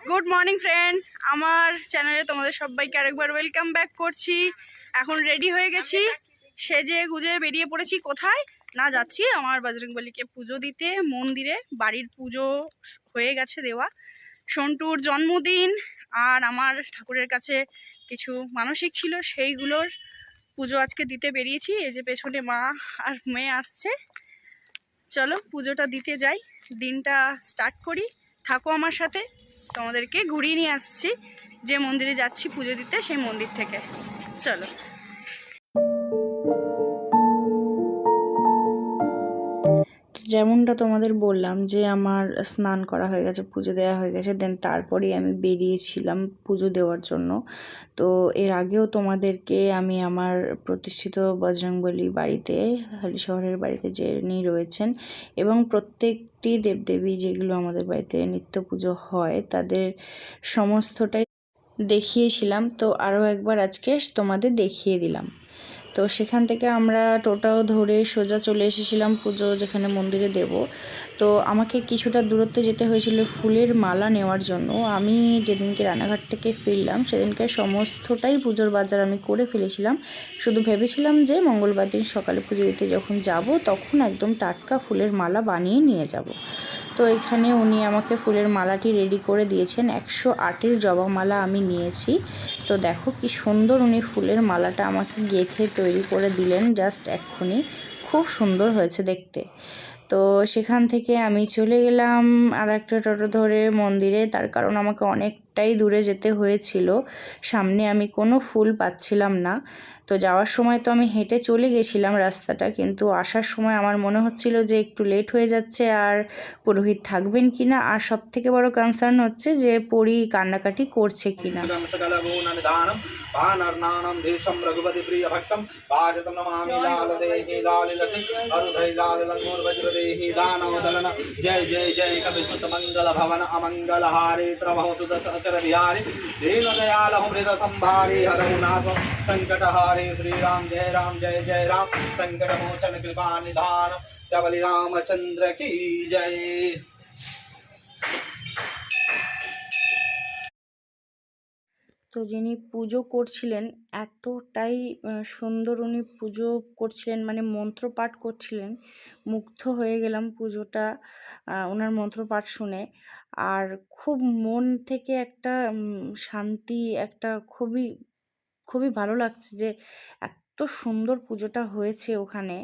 Good morning friends, আমার চ্যানেলে তোমাদের সবাইকে আরেকবার ওয়েলকাম ব্যাক করছি। এখন রেডি হয়ে গেছি, সেজে গুজে বেরিয়ে পড়েছি। কোথায় না যাচ্ছি, আমার বজরংবলীকে পুজো দিতে মন্দিরে। বাড়ির পুজো হয়ে গেছে দেওয়া, সন্টুর জন্মদিন আর আমার ঠাকুরের কাছে কিছু মানসিক ছিল, সেইগুলোর পুজো আজকে দিতে বেরিয়েছি। এই যে পেছনে মা আর মেয়ে আসছে, চলো পুজোটা দিতে যাই, দিনটা স্টার্ট করি। থাকো আমার সাথে, তোমাদেরকে ঘুরিয়ে নিয়ে আসছি যে মন্দিরে যাচ্ছি পুজো দিতে, সেই মন্দির থেকে। চলো। যেমনটা তোমাদের বললাম যে আমার স্নান করা হয়ে গেছে, পুজো দেওয়া হয়ে গেছে, দেন তারপরেই আমি বেরিয়েছিলাম পুজো দেওয়ার জন্য। তো এর আগেও তোমাদেরকে আমি আমার প্রতিষ্ঠিত বজরংবলী বাড়িতে, হালিশহরের বাড়িতে যিনি রয়েছেন এবং প্রত্যেকটি দেবদেবী যেগুলো আমাদের বাড়িতে নিত্য পুজো হয় তাদের সমস্তটাই দেখিয়েছিলাম। তো আরও একবার আজকে তোমাদের দেখিয়ে দিলাম। তো সেখান থেকে আমরা টোটাও ধরে সোজা চলে এসেছিলাম পুজো যেখানে মন্দিরে দেব। তো আমাকে কিছুটা দূরত্বে যেতে হয়েছিল ফুলের মালা নেওয়ার জন্য। আমি যেদিনকে রানাঘাট থেকে ফিরলাম সেদিনকে সমস্তটাই পুজোর বাজার আমি করে ফেলেছিলাম। শুধু ভেবেছিলাম যে মঙ্গলবার দিন সকালে পুজো দিতে যখন যাব তখন একদম টাটকা ফুলের মালা বানিয়ে নিয়ে যাব। তো এখানে উনি আমাকে ফুলের মালাটি রেডি করে দিয়েছেন। 108-এর জবা মালা আমি নিয়েছি। তো দেখো কি সুন্দর উনি ফুলের মালাটা আমাকে গেঁথে তৈরি করে দিলেন জাস্ট এক্ষুনি। খুব সুন্দর হয়েছে দেখতে। তো সেখান থেকে আমি চলে গেলাম আর একটা টোটো ধরে মন্দিরে, তার কারণ আমাকে অনেকটাই দূরে যেতে হয়েছিল, সামনে আমি কোনো ফুল পাচ্ছিলাম না। তো যাওয়ার সময় তো আমি হেঁটে চলে গেছিলাম রাস্তাটা, কিন্তু আসার সময় আমার মনে হচ্ছিল যে একটু লেট হয়ে যাচ্ছে আর পুরোহিত থাকবেন কি না, আর সব থেকে বড় কনসার্ন হচ্ছে যে পরি কান্নাকাটি করছে কি না। जय जय जय कवि सुत मंगल भवन अमंगल हारे प्रभव सुत सचर बिहारी दीन दयाल हृद संभारे हरहु नाथ संकट हारे श्री राम जय जय राम संकट मोचन कृपा निधान सबली रामचंद्र की जय। তো যিনি পুজো করছিলেন এতটাই সুন্দর উনি পুজো করছিলেন, মানে মন্ত্র পাঠ করছিলেন, মুগ্ধ হয়ে গেলাম পুজোটা ওনার মন্ত্রপাঠ শুনে। আর খুব মন থেকে একটা শান্তি, একটা খুবই খুবই ভালো লাগছে যে এত সুন্দর পুজোটা হয়েছে ওখানে।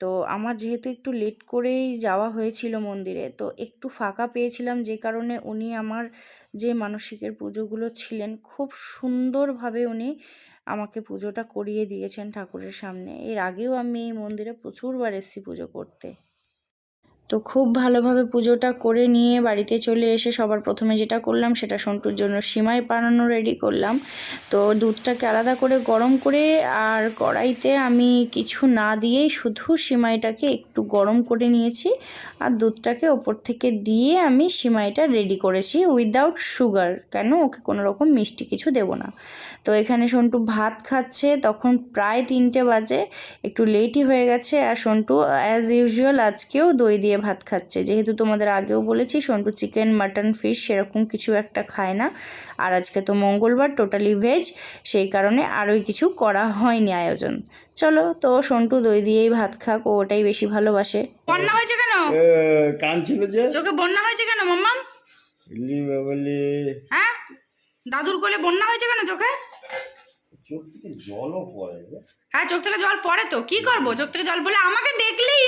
তো আমার যেহেতু একটু লেট করেই যাওয়া হয়েছিল মন্দিরে, তো একটু ফাঁকা পেয়েছিলাম, যে কারণে উনি আমার যে মানসিকের পুজোগুলো ছিলেন খুব সুন্দরভাবে উনি আমাকে পুজোটা করিয়ে দিয়েছেন ঠাকুরের সামনে। এর আগেও আমি এই মন্দিরে প্রচুরবার এসেছি পুজো করতে। তো খুব ভালোভাবে পুজোটা করে নিয়ে বাড়িতে চলে এসে সবার প্রথমে যেটা করলাম সেটা সন্টুর জন্য সিমাই বানানো রেডি করলাম। তো দুধটাকে আলাদা করে গরম করে আর কড়াইতে আমি কিছু না দিয়েই শুধু সিমাইটাকে একটু গরম করে নিয়েছি আর দুধটাকে ওপর থেকে দিয়ে আমি সিমাইটা রেডি করেছি উইদাউট সুগার, কেন ওকে কোনো রকম মিষ্টি কিছু দেব না। তো এখানে সন্টু ভাত খাচ্ছে, তখন প্রায় 3টে বাজে, একটু লেটই হয়ে গেছে। আর সন্টু অ্যাজ ইউজুয়াল আজকেও দই দিয়ে ভাত খাচ্ছে, যেহেতু তোমাদের আগেও বলেছি সন্টু চিকেন মাটন ফিশ সেরকম কিছু একটা খায় না, আর আজকে তো মঙ্গলবার টোটালি ভেজ, সেই কারণে আরোই কিছু করা হয়নি আয়োজন। চলো, তো সন্টু দই দিয়েই ভাত খাক, ও ওটাই বেশি ভালোবাসে। বন্যা হয়েছে কেন? কাঁদছিল যে চোখে বন্যা হয়েছে কেন মাম্মাম? হ্যাঁ, দাদুর কোলে বন্যা হয়েছে কেন চোখে? চোখ থেকে জলও পড়ে। হ্যাঁ, চোখ থেকে জল পড়ে, তো কি করবো? চোখ থেকে জল পড়লে আমাকে দেখলেই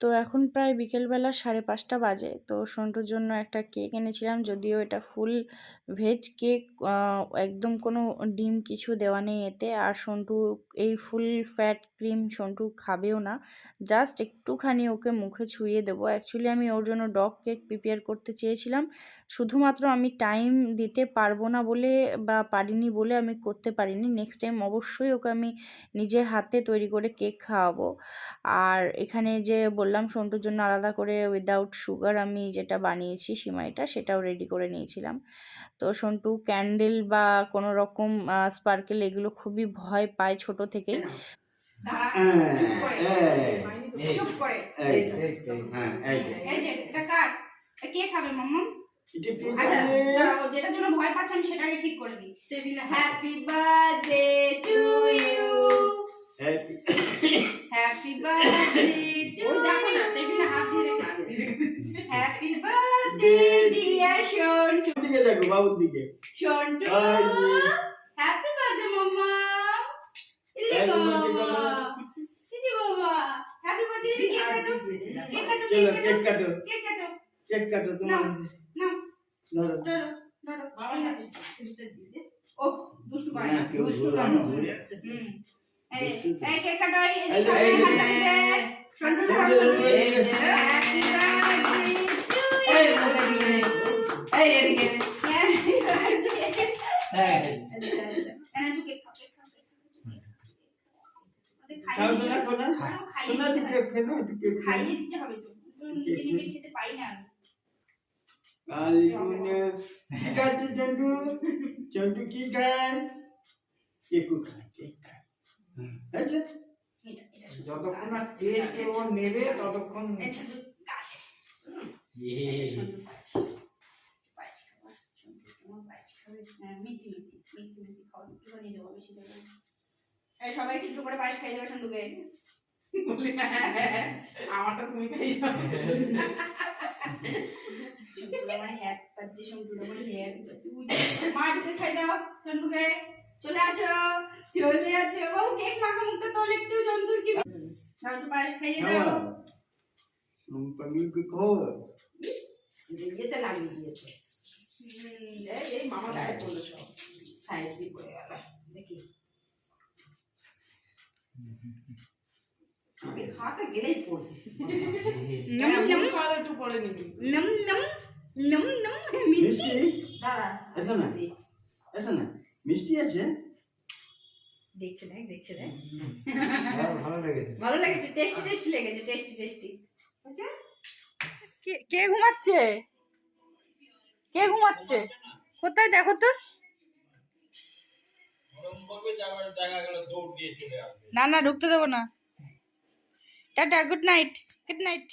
তো এখন প্রায় বিকেলবেলা 5:30 বাজে। তো সন্টুর জন্য একটা কেক এনেছিলাম, যদিও এটা ফুল ভেজ কেক, একদম কোনো ডিম কিছু দেওয়া নেই এতে। আর সন্টু এই ফুল ফ্যাট ক্রিম সন্টু খাবেও না, জাস্ট একটুখানি ওকে মুখে ছুঁয়ে দেবো। অ্যাকচুয়ালি আমি ওর জন্য ডগ কেক প্রিপেয়ার করতে চেয়েছিলাম, শুধুমাত্র আমি টাইম দিতে পারবো না বলে বা পারিনি বলে আমি করতে পারিনি। নেক্সট টাইম অবশ্যই ওকে আমি নিজে হাতে তৈরি করে কেক খাওয়াবো। আর এখানে যে বললাম সন্টুর জন্য আলাদা করে উইদাউট সুগার আমি যেটা বানিয়েছি সিমাইটা, সেটাও রেডি করে নিয়েছিলাম। তো সন্টু ক্যান্ডেল বা কোনো রকম স্পার্কেল এগুলো খুবই ভয় পায় ছোট থেকেই। চুপ করে। হ্যাঁ এই যে এই যে এটা কার? এটা কে খাবে মাম্মা? আচ্ছা দাঁড়াও, যেটার জন্য ভয় পাচ্ছেন সেটাকে ঠিক করে দিই। Happy birthday to you, happy birthday to you, happy birthday dear Santu. দিকে দেখো বাবুর দিকে। সন্টু হ্যাপি বার্থডে মাম্মা। ইলি বাবা, ইলি বাবা, হ্যাপি বার্থডে। কেক কাটো, কেক কাটো, চলো কেক কাটো, কেক কাটো। কেক কাটো তোমার। নাও ধরো। ধরো ধরো। ও দুষ্টু করে না, না, কেউ দুষ্টু ধরো করে না, না। ধরে। এই এই কেক কাটো, এই এই যে, সবাই এই যে, হাত লাগিয়ে দে। সন্টু হাত লাগিয়ে দে। Happy birthday to you. Happy birthday. আচ্ছা আচ্ছা, এনা তুই কেক খা, কেক খা, কেক খা। খাও শোনা, শোনা। শোনা, একটু কেক খেলো, একটু কেক খেলো। খাইয়ে দিতে হবে তো, নিজে নিজে খেতে পাই না আমি। কালি শুনে কি খাচ্ছে চন্টু? চন্টু কি খায়? কেকু খায়, কেক খায়। আচ্ছা, এটা এটা যতক্ষণ না টেস্ট ও নেবে ততক্ষণ আচ্ছা তুই গালে সবাই একটু করে পায়েস খাই দেবে সন্টুকে। আমারটা তুমি খাই দাও। মা একটু খাই দাও সন্টুকে। চলে আছো, চলে আছো। ও কেক মাখা মুখটা তোল একটু সন্টুর কি। সব একটু পায়েস খাইয়ে দাও। পানি কে খাও। ইয়েতে লাগিয়ে দিয়েছে এই মামা গায়ে পড়লো সব সাইড দিয়ে পড়ে গেল দেখি আমি খাওয়াতে গেলেই পড়বে নম নম খাওয়া একটু পরে নিবি নম নম নম নম মিষ্টি দাঁড়া এসো না, এসো না, মিষ্টি আছে। দেখছে দেখছে দেখ। ভালো লেগেছে। ভালো লেগেছে, টেস্টি টেস্টি লেগেছে, টেস্টি টেস্টি। আচ্ছা কে ঘুমাচ্ছে? কে ঘুমাচ্ছে? কোথায় দেখো তো। না না ঢুকতে দেবো না। Tata, good night, good night.